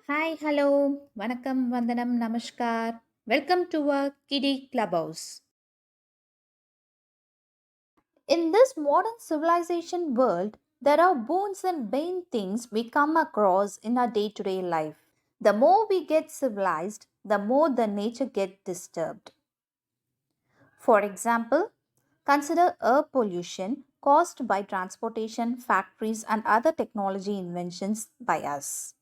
Hi, hello, Vanakkam, Vandanam, Namaskar. Welcome to our kiddie clubhouse. In this modern civilization world, there are boons and bane things we come across in our day to day life. The more we get civilized, the more the nature gets disturbed. For example, consider air pollution caused by transportation, factories, and other technology inventions by us.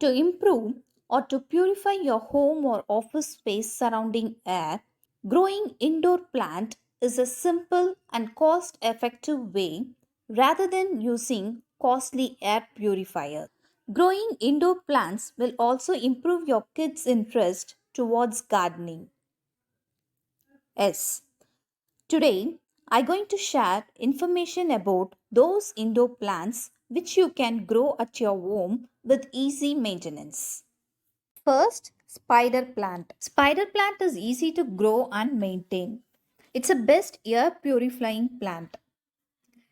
To improve or to purify your home or office space surrounding air, growing indoor plant is a simple and cost effective way rather than using costly air purifiers. Growing indoor plants will also improve your kids' interest towards gardening. Yes, today I'm going to share information about those indoor plants which you can grow at your home with easy maintenance. First, spider plant. Spider plant is easy to grow and maintain. It's a best air purifying plant.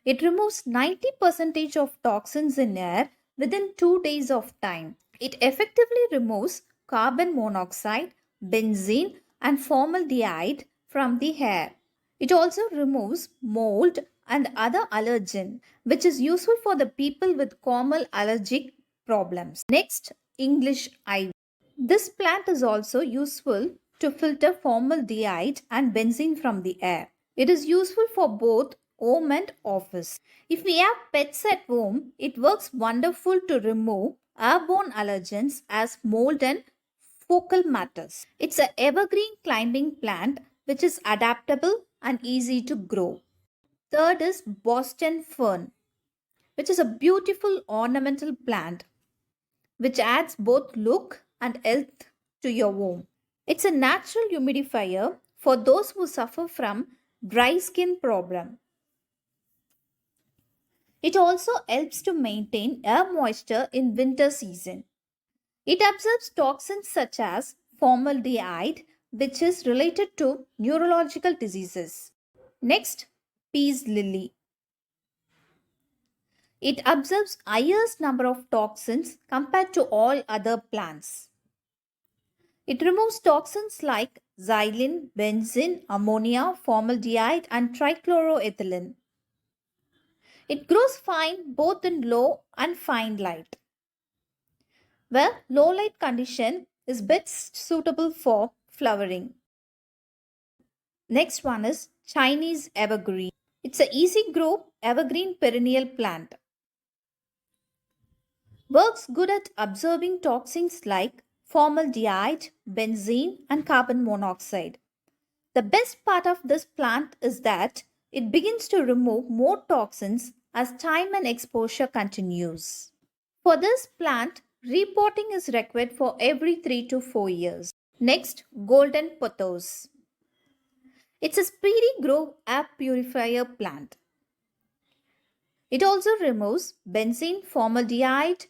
It removes 90% of toxins in air within 2 days of time. It effectively removes carbon monoxide, benzene and formaldehyde from the air. It also removes mold and other allergen which is useful for the people with common allergic problems. Next, English ivy. This plant is also useful to filter formaldehyde and benzene from the air. It is useful for both home and office. If we have pets at home, it works wonderful to remove airborne allergens as mold and focal matters. It's an evergreen climbing plant which is adaptable and easy to grow. Third is Boston fern, which is a beautiful ornamental plant which adds both look and health to your home. It's a natural humidifier for those who suffer from dry skin problem. It also helps to maintain air moisture in winter season. It absorbs toxins such as formaldehyde, which is related to neurological diseases. Next, peace lily. It absorbs highest number of toxins compared to all other plants. It removes toxins like xylene, benzene, ammonia, formaldehyde, and trichloroethylene. It grows fine both in low and fine light, where low light condition is best suitable for flowering. Next one is Chinese evergreen. It's a easy grow evergreen perennial plant. Works good at absorbing toxins like formaldehyde, benzene, and carbon monoxide. The best part of this plant is that it begins to remove more toxins as time and exposure continues. For this plant, repotting is required for every 3 to 4 years. Next, golden pothos. It's a speedy grow air purifier plant. It also removes benzene, formaldehyde,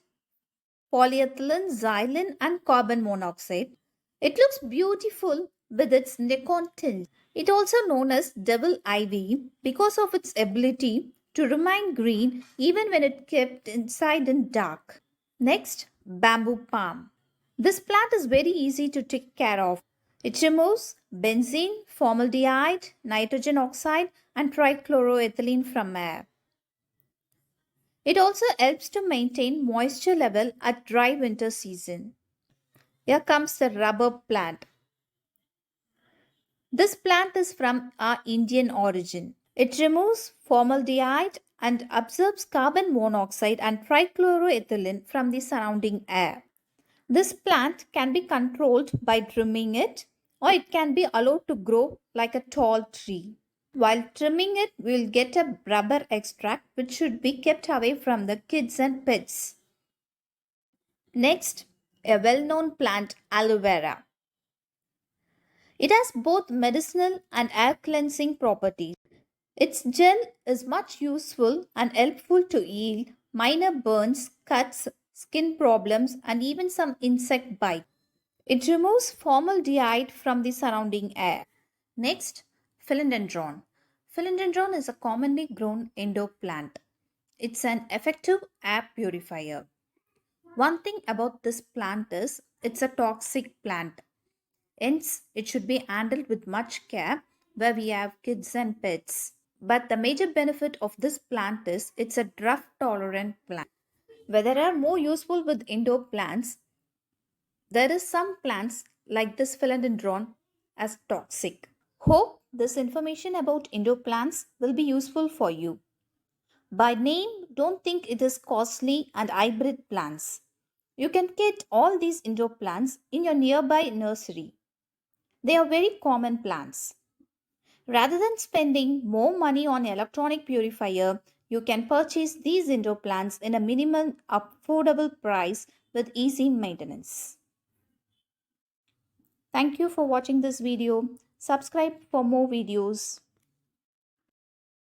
polyethylene, xylene, and carbon monoxide. It looks beautiful with its neon tint. It also known as devil ivy because of its ability to remain green even when it kept inside in dark. Next, bamboo palm. This plant is very easy to take care of. It removes benzene, formaldehyde, nitrogen oxide, and trichloroethylene from air. It also helps to maintain moisture level at dry winter season. Here comes the rubber plant. This plant is from our Indian origin. It removes formaldehyde and absorbs carbon monoxide and trichloroethylene from the surrounding air. This plant can be controlled by trimming it or it can be allowed to grow like a tall tree. While trimming it, we will get a rubber extract which should be kept away from the kids and pets. Next, a well known plant, aloe vera. It has both medicinal and air cleansing properties. Its gel is much useful and helpful to heal minor burns, cuts, skin problems, and even some insect bites. It removes formaldehyde from the surrounding air. Next, Philodendron. Philodendron is a commonly grown indoor plant. It's an effective air purifier. One thing about this plant is it's a toxic plant. Hence, it should be handled with much care where we have kids and pets. But the major benefit of this plant is it's a drought tolerant plant. Where there are more useful with indoor plants, there is some plants like this Philodendron as toxic. Hope this information about indoor plants will be useful for you. By name, don't think it is costly and hybrid plants. You can get all these indoor plants in your nearby nursery. They are very common plants. Rather than spending more money on electronic purifier, you can purchase these indoor plants in a minimum affordable price with easy maintenance. Thank you for watching this video. Subscribe for more videos.